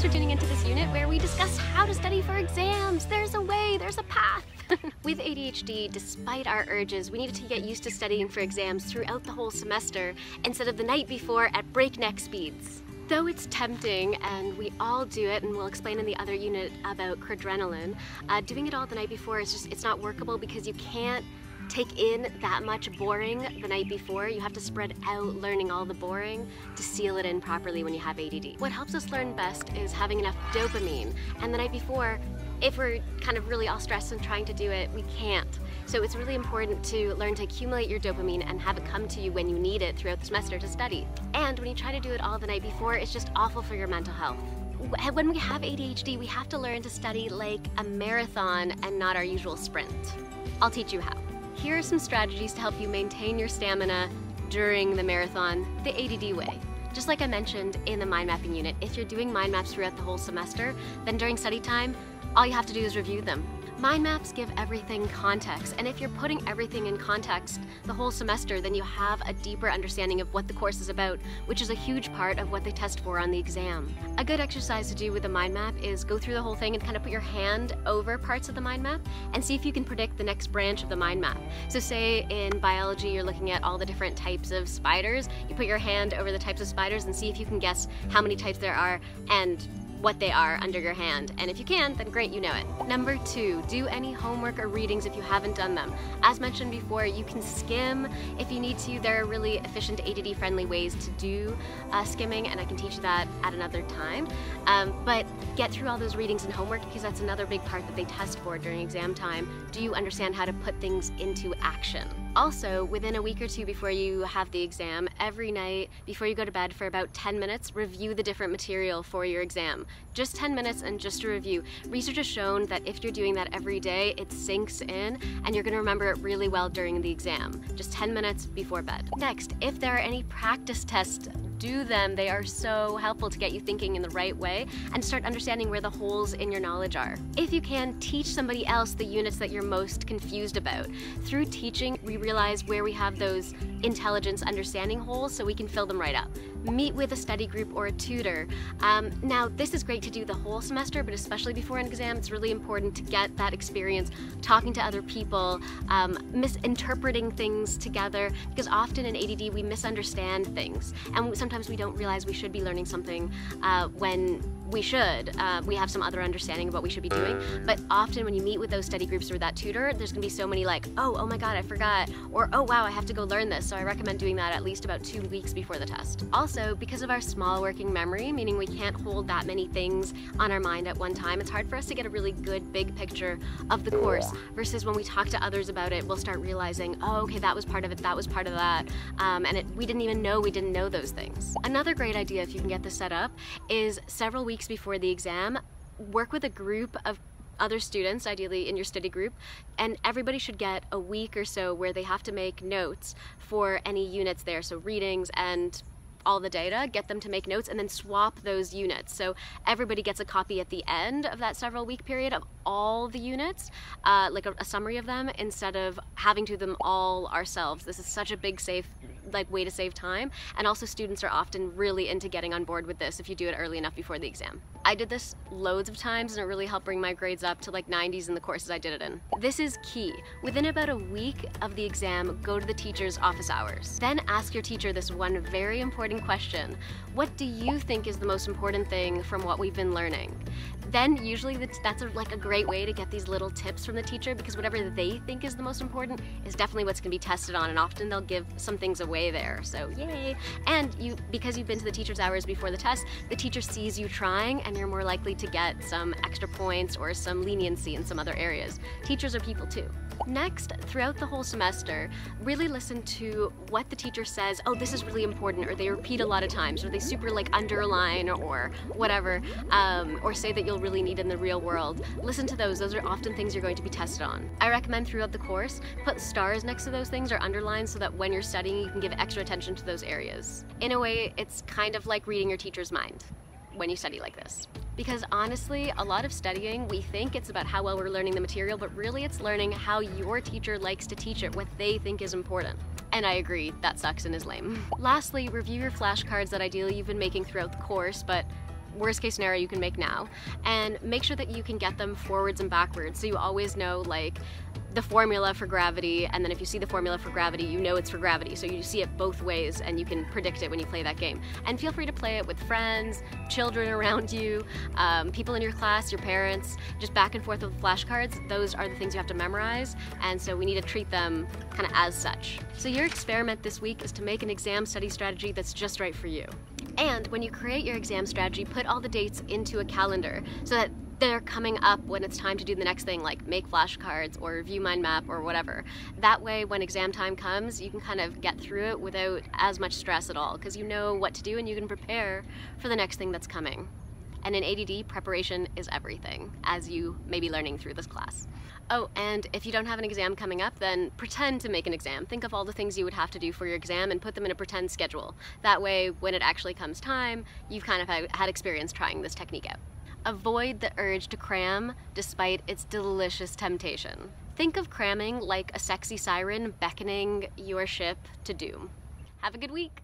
for tuning into this unit where we discuss how to study for exams. There's a way, there's a path. With ADHD, despite our urges, we needed to get used to studying for exams throughout the whole semester instead of the night before at breakneck speeds. Though it's tempting, and we all do it, and we'll explain in the other unit about cradrenalin, doing it all the night before it's not workable because you can't take in that much boring the night before. You have to spread out learning all the boring to seal it in properly when you have ADD. What helps us learn best is having enough dopamine, and the night before, if we're kind of really all stressed and trying to do it, we can't. So it's really important to learn to accumulate your dopamine and have it come to you when you need it throughout the semester to study. And when you try to do it all the night before, it's just awful for your mental health. When we have ADHD, we have to learn to study like a marathon and not our usual sprint. I'll teach you how. Here are some strategies to help you maintain your stamina during the marathon, the ADD way. Just like I mentioned in the mind mapping unit, if you're doing mind maps throughout the whole semester, then during study time, all you have to do is review them. Mind maps give everything context, and if you're putting everything in context the whole semester, then you have a deeper understanding of what the course is about, which is a huge part of what they test for on the exam. A good exercise to do with a mind map is go through the whole thing and kind of put your hand over parts of the mind map and see if you can predict the next branch of the mind map. So say in biology you're looking at all the different types of spiders, you put your hand over the types of spiders and see if you can guess how many types there are and what they are under your hand. And if you can, then great, you know it. Number 2, do any homework or readings if you haven't done them. As mentioned before, you can skim if you need to. There are really efficient ADD-friendly ways to do skimming, and I can teach you that at another time. But get through all those readings and homework because that's another big part that they test for during exam time. Do you understand how to put things into action? Also, within a week or two before you have the exam, every night before you go to bed for about 10 minutes, review the different material for your exam. Just 10 minutes and just a review. Research has shown that if you're doing that every day, it sinks in and you're gonna remember it really well during the exam. Just 10 minutes before bed. Next, if there are any practice tests, do them. They are so helpful to get you thinking in the right way and start understanding where the holes in your knowledge are. If you can, teach somebody else the units that you're most confused about. Through teaching, we realize where we have those intelligence understanding holes so we can fill them right up. Meet with a study group or a tutor. Now, this is great to do the whole semester, but especially before an exam, it's really important to get that experience talking to other people, misinterpreting things together, because often in ADD we misunderstand things, and sometimes we don't realize we should be learning something when we should. We have some other understanding of what we should be doing, but often when you meet with those study groups or that tutor, there's gonna be so many like, oh my god, I forgot, or oh wow, I have to go learn this. So I recommend doing that at least about 2 weeks before the test. Also, because of our small working memory, meaning we can't hold that many things on our mind at one time, it's hard for us to get a really good big picture of the course, versus when we talk to others about it, we'll start realizing, oh okay, that was part of it, that was part of that, and we didn't even know we didn't know those things. Another great idea, if you can get this set up, is several weeks before the exam, work with a group of other students, ideally in your study group, and everybody should get a week or so where they have to make notes for any units there, so readings and all the data, get them to make notes and then swap those units. So everybody gets a copy at the end of that several week period of all the units, like a summary of them, instead of having to do them all ourselves. This is such a big way to save time, and also students are often really into getting on board with this if you do it early enough before the exam. I did this loads of times and it really helped bring my grades up to like 90s in the courses I did it in. This is key. Within about a week of the exam, go to the teacher's office hours. Then ask your teacher this one very important question. What do you think is the most important thing from what we've been learning? Then usually that's like a great way to get these little tips from the teacher, because whatever they think is the most important is definitely what's going to be tested on, and often they'll give some things away there, so yay. And because you've been to the teacher's hours before the test, the teacher sees you trying and you're more likely to get some extra points or some leniency in some other areas. Teachers are people too. Next, throughout the whole semester, really listen to what the teacher says, oh this is really important, or they repeat a lot of times, or they super like underline or whatever, or say that you'll really need in the real world. Listen to those are often things you're going to be tested on. I recommend throughout the course, put stars next to those things or underlines so that when you're studying you can give extra attention to those areas. In a way, it's kind of like reading your teacher's mind when you study like this. Because honestly, a lot of studying, we think it's about how well we're learning the material, but really it's learning how your teacher likes to teach it, what they think is important. And I agree, that sucks and is lame. Lastly, review your flashcards that ideally you've been making throughout the course, but worst case scenario you can make now, and make sure that you can get them forwards and backwards, so you always know like the formula for gravity, and then if you see the formula for gravity, you know it's for gravity, so you see it both ways and you can predict it when you play that game. And feel free to play it with friends, children around you, people in your class, your parents, just back and forth with flashcards. Those are the things you have to memorize, and so we need to treat them kind of as such. So your experiment this week is to make an exam study strategy that's just right for you. And when you create your exam strategy, put all the dates into a calendar so that they're coming up when it's time to do the next thing, like make flashcards or review mind map or whatever. That way when exam time comes, you can kind of get through it without as much stress at all, because you know what to do and you can prepare for the next thing that's coming. And in ADD, preparation is everything, as you may be learning through this class. Oh, and if you don't have an exam coming up, then pretend to make an exam. Think of all the things you would have to do for your exam and put them in a pretend schedule. That way, when it actually comes time, you've kind of had experience trying this technique out. Avoid the urge to cram despite its delicious temptation. Think of cramming like a sexy siren beckoning your ship to doom. Have a good week!